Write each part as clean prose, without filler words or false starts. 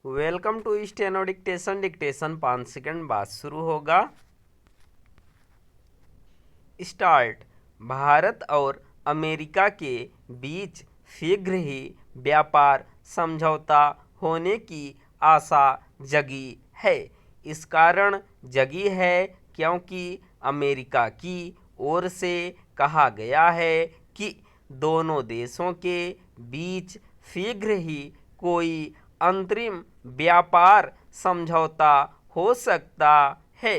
Welcome to steno dictation. Dictation 5 second बाद शुरू होगा। स्टार्ट। भारत और अमेरिका के बीच शीघ्र ही व्यापार समझौता होने की आशा जगी है। इस कारण जगी है क्योंकि अमेरिका की ओर से कहा गया है कि दोनों देशों के बीच शीघ्र ही कोई अंतरिम व्यापार समझौता हो सकता है।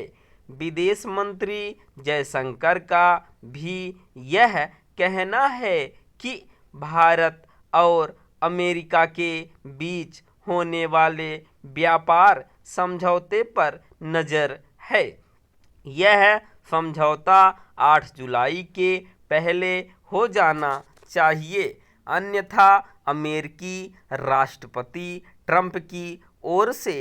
विदेश मंत्री जयशंकर का भी यह कहना है कि भारत और अमेरिका के बीच होने वाले व्यापार समझौते पर नज़र है। यह समझौता 8 जुलाई के पहले हो जाना चाहिए, अन्यथा अमेरिकी राष्ट्रपति ट्रंप की ओर से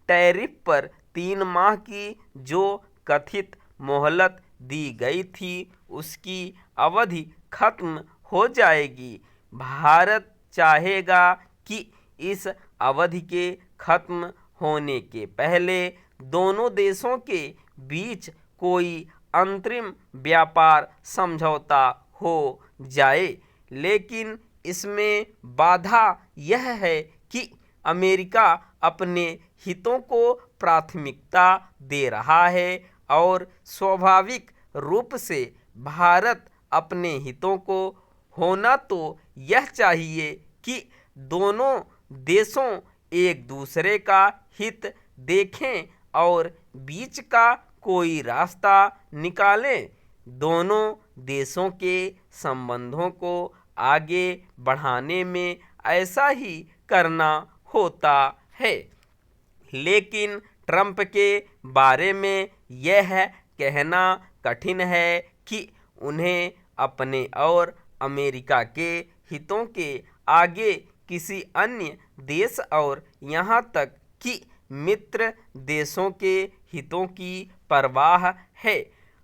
टैरिफ पर 3 माह की जो कथित मोहलत दी गई थी उसकी अवधि खत्म हो जाएगी। भारत चाहेगा कि इस अवधि के खत्म होने के पहले दोनों देशों के बीच कोई अंतरिम व्यापार समझौता हो जाए, लेकिन इसमें बाधा यह है कि अमेरिका अपने हितों को प्राथमिकता दे रहा है और स्वाभाविक रूप से भारत अपने हितों को होना तो यह चाहिए कि दोनों देशों एक दूसरे का हित देखें और बीच का कोई रास्ता निकालें। दोनों देशों के संबंधों को आगे बढ़ाने में ऐसा ही करना होता है, लेकिन ट्रंप के बारे में यह कहना कठिन है कि उन्हें अपने और अमेरिका के हितों के आगे किसी अन्य देश और यहाँ तक कि मित्र देशों के हितों की परवाह है।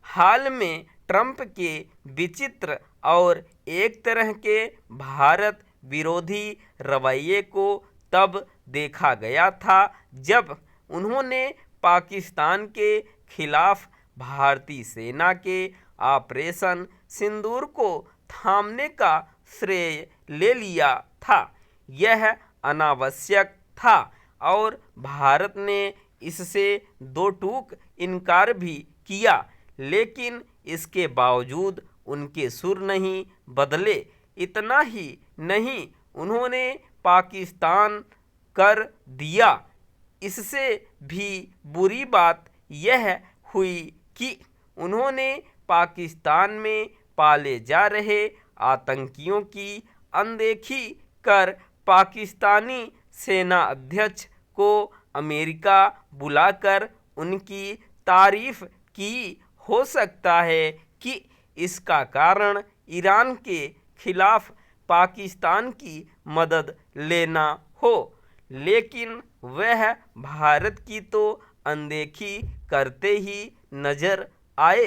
हाल में ट्रंप के विचित्र और एक तरह के भारत विरोधी रवैये को तब देखा गया था जब उन्होंने पाकिस्तान के खिलाफ भारतीय सेना के ऑपरेशन सिंदूर को थामने का श्रेय ले लिया था। यह अनावश्यक था और भारत ने इससे दो टूक इनकार भी किया, लेकिन इसके बावजूद उनके सुर नहीं बदले। इतना ही नहीं, उन्होंने पाकिस्तान कर दिया। इससे भी बुरी बात यह हुई कि उन्होंने पाकिस्तान में पाले जा रहे आतंकियों की अनदेखी कर पाकिस्तानी सेना अध्यक्ष को अमेरिका बुलाकर उनकी तारीफ की। हो सकता है कि इसका कारण ईरान के खिलाफ पाकिस्तान की मदद लेना हो, लेकिन वह भारत की तो अनदेखी करते ही नजर आए।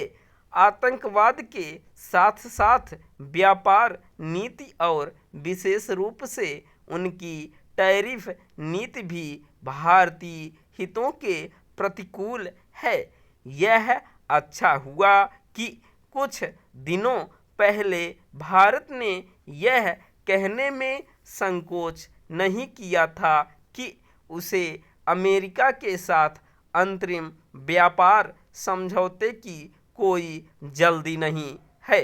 आतंकवाद के साथ साथ व्यापार नीति और विशेष रूप से उनकी टैरिफ नीति भी भारतीय हितों के प्रतिकूल है। यह अच्छा हुआ कि कुछ दिनों पहले भारत ने यह कहने में संकोच नहीं किया था कि उसे अमेरिका के साथ अंतरिम व्यापार समझौते की कोई जल्दी नहीं है।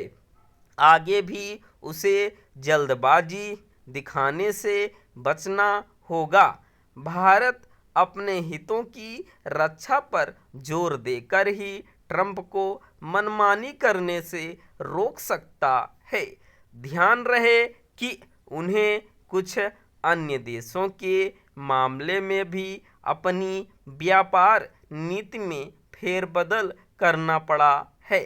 आगे भी उसे जल्दबाजी दिखाने से बचना होगा। भारत अपने हितों की रक्षा पर जोर देकर ही ट्रंप को मनमानी करने से रोक सकता है। ध्यान रहे कि उन्हें कुछ अन्य देशों के मामले में भी अपनी व्यापार नीति में फेरबदल करना पड़ा है।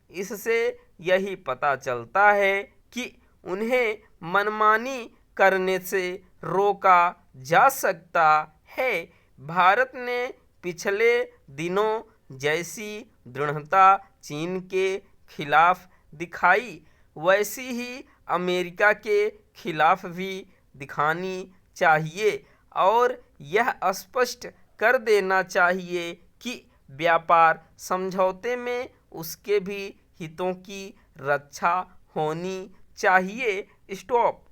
इससे यही पता चलता है कि उन्हें मनमानी करने से रोका जा सकता है। भारत ने पिछले दिनों जैसी दृढ़ता चीन के खिलाफ दिखाई, वैसी ही अमेरिका के खिलाफ भी दिखानी चाहिए और यह स्पष्ट कर देना चाहिए कि व्यापार समझौते में उसके भी हितों की रक्षा होनी चाहिए। स्टॉप।